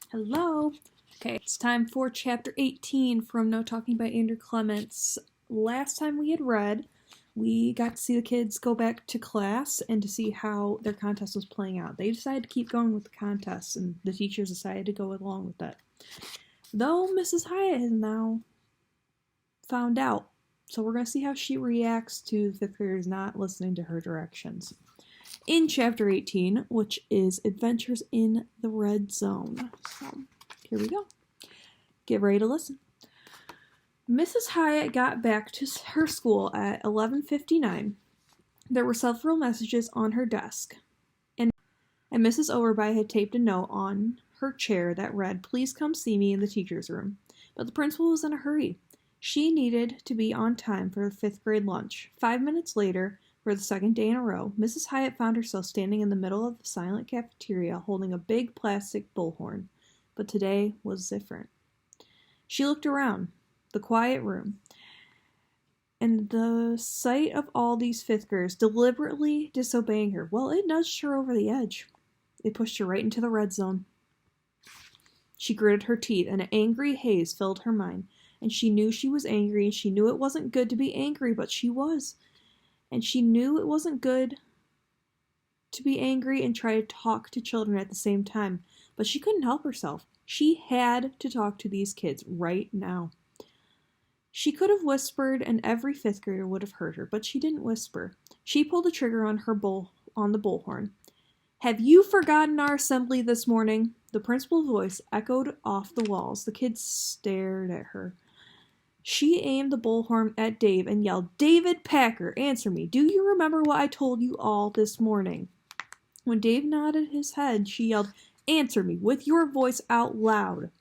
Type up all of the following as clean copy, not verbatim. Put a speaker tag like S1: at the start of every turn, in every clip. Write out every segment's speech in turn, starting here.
S1: Hello. Okay, it's time for chapter 18 from No Talking by Andrew Clements. Last time we had read, we got to see the kids go back to class and to see how their contest was playing out. They decided to keep going with the contest, and the teachers decided to go along with that. Though Mrs. Hiatt has now found out, so we're going to see how she reacts to the fifth graders not listening to her directions. In chapter 18, which is Adventures in the Red Zone. So, here we go. Get ready to listen. Mrs. Hiatt got back to her school at 11:59. There were several messages on her desk, and Mrs. Overby had taped a note on her chair that read, "Please come see me in the teacher's room." But the principal was in a hurry. She needed to be on time for the fifth grade lunch. 5 minutes later, for the second day in a row, Mrs. Hiatt found herself standing in the middle of the silent cafeteria holding a big plastic bullhorn. But today was different. She looked around the quiet room, and the sight of all these fifth graders deliberately disobeying her, well, it nudged her over the edge. It pushed her right into the red zone. She gritted her teeth, and an angry haze filled her mind. And she knew she was angry, and she knew it wasn't good to be angry, but she was. And she knew it wasn't good to be angry and try to talk to children at the same time. But she couldn't help herself. She had to talk to these kids right now. She could have whispered, and every fifth grader would have heard her, but she didn't whisper. She pulled the trigger on the bullhorn. "Have you forgotten our assembly this morning?" The principal's voice echoed off the walls. The kids stared at her. She aimed the bullhorn at Dave and yelled, "David Packer, answer me. Do you remember what I told you all this morning?" When Dave nodded his head, she yelled, "Answer me with your voice out loud."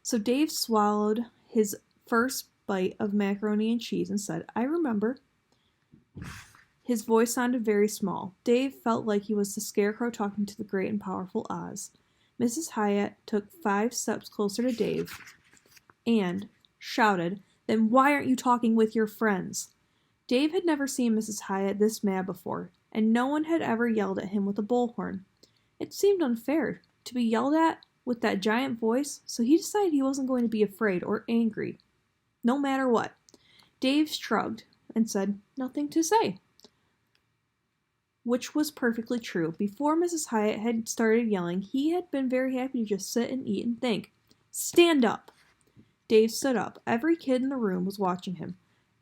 S1: So Dave swallowed his first bite of macaroni and cheese and said, "I remember." His voice sounded very small. Dave felt like he was the scarecrow talking to the great and powerful Oz. Mrs. Hiatt took 5 steps closer to Dave and shouted, "Then why aren't you talking with your friends?" Dave had never seen Mrs. Hiatt this mad before, and no one had ever yelled at him with a bullhorn. It seemed unfair to be yelled at with that giant voice, so he decided he wasn't going to be afraid or angry, no matter what. Dave shrugged and said, "Nothing to say," which was perfectly true. Before Mrs. Hiatt had started yelling, he had been very happy to just sit and eat and think. "Stand up!" Dave stood up. Every kid in the room was watching him,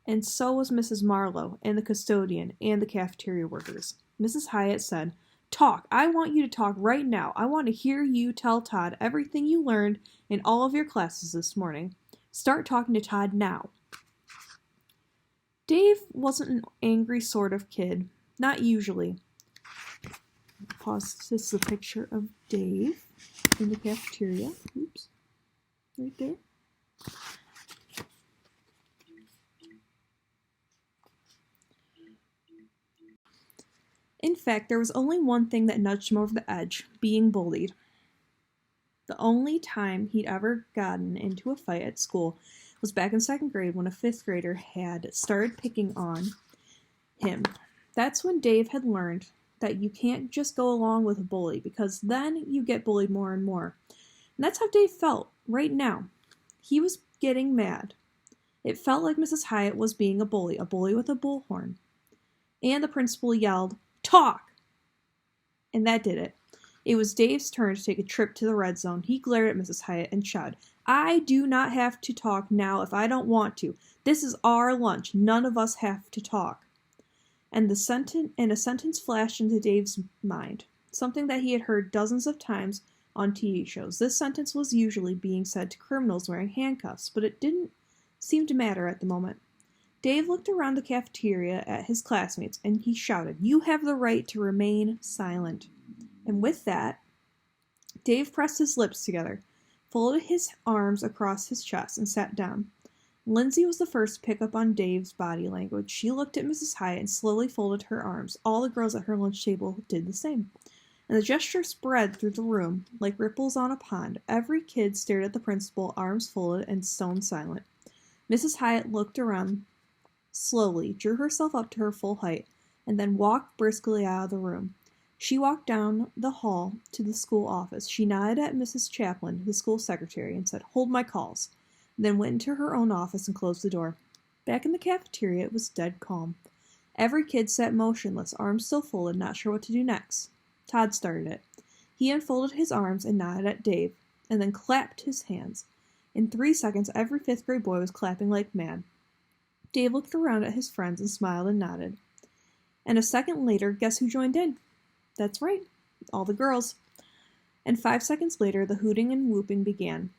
S1: and so was Mrs. Marlowe and the custodian and the cafeteria workers. Mrs. Hiatt said, "Talk. I want you to talk right now. I want to hear you tell Todd everything you learned in all of your classes this morning. Start talking to Todd now." Dave wasn't an angry sort of kid. Not usually. Pause. This is a picture of Dave in the cafeteria. Oops. Right there. In fact, there was only one thing that nudged him over the edge: being bullied. The only time he'd ever gotten into a fight at school was back in second grade when a fifth grader had started picking on him. That's when Dave had learned that you can't just go along with a bully, because then you get bullied more and more. And that's how Dave felt right now. He was getting mad. It felt like Mrs. Hiatt was being a bully with a bullhorn. And the principal yelled, "Talk!" And that did it. It was Dave's turn to take a trip to the red zone. He glared at Mrs. Hiatt and shouted, "I do not have to talk now if I don't want to. This is our lunch. None of us have to talk." And a sentence flashed into Dave's mind, something that he had heard dozens of times on TV shows. This sentence was usually being said to criminals wearing handcuffs, but it didn't seem to matter at the moment. Dave looked around the cafeteria at his classmates, and he shouted, "You have the right to remain silent." And with that, Dave pressed his lips together, folded his arms across his chest, and sat down. Lindsay was the first to pick up on Dave's body language. She looked at Mrs. Hiatt and slowly folded her arms. All the girls at her lunch table did the same. And the gesture spread through the room like ripples on a pond. Every kid stared at the principal, arms folded and stone silent. Mrs. Hiatt looked around slowly, drew herself up to her full height, and then walked briskly out of the room. She walked down the hall to the school office. She nodded at Mrs. Chaplin, the school secretary, and said, "Hold my calls," then went into her own office and closed the door. Back in the cafeteria, it was dead calm. Every kid sat motionless, arms still folded, not sure what to do next. Todd started it. He unfolded his arms and nodded at Dave, and then clapped his hands. In 3 seconds, every fifth-grade boy was clapping like mad. Dave looked around at his friends and smiled and nodded. And a second later, guess who joined in? That's right, all the girls. And 5 seconds later, the hooting and whooping began.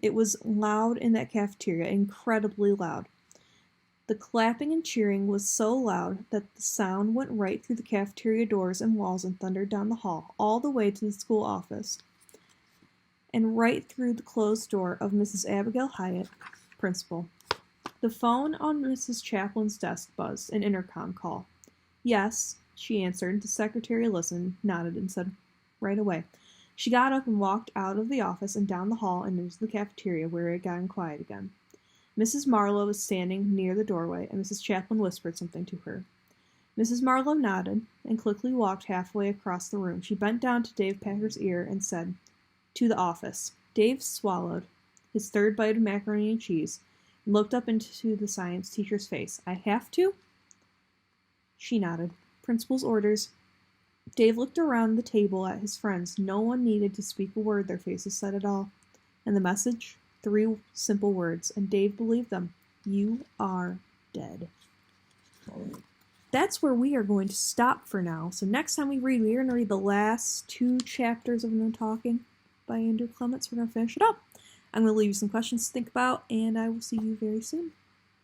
S1: It was loud in that cafeteria, incredibly loud. The clapping and cheering was so loud that the sound went right through the cafeteria doors and walls and thundered down the hall, all the way to the school office, and right through the closed door of Mrs. Abigail Hiatt, principal. The phone on Mrs. Chaplin's desk buzzed, an intercom call. "Yes," she answered. The secretary listened, nodded, and said, "Right away." She got up and walked out of the office and down the hall and into the cafeteria, where it got quiet again. Mrs. Marlowe was standing near the doorway, and Mrs. Chaplin whispered something to her. Mrs. Marlowe nodded and quickly walked halfway across the room. She bent down to Dave Packer's ear and said, "To the office." Dave swallowed his third bite of macaroni and cheese and looked up into the science teacher's face. "I have to?" She nodded. "Principal's orders." Dave looked around the table at his friends. No one needed to speak a word. Their faces said it all. And the message? 3 simple words, and Dave believed them. "You are dead." That's where we are going to stop for now. So next time we are going to read the last 2 chapters of No Talking by Andrew Clements. We're going to finish it up. I'm going to leave you some questions to think about, and I will see you very soon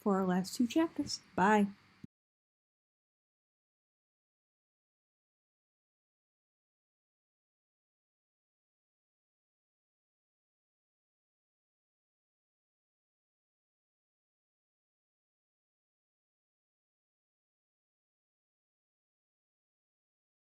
S1: for our last 2 chapters. Bye.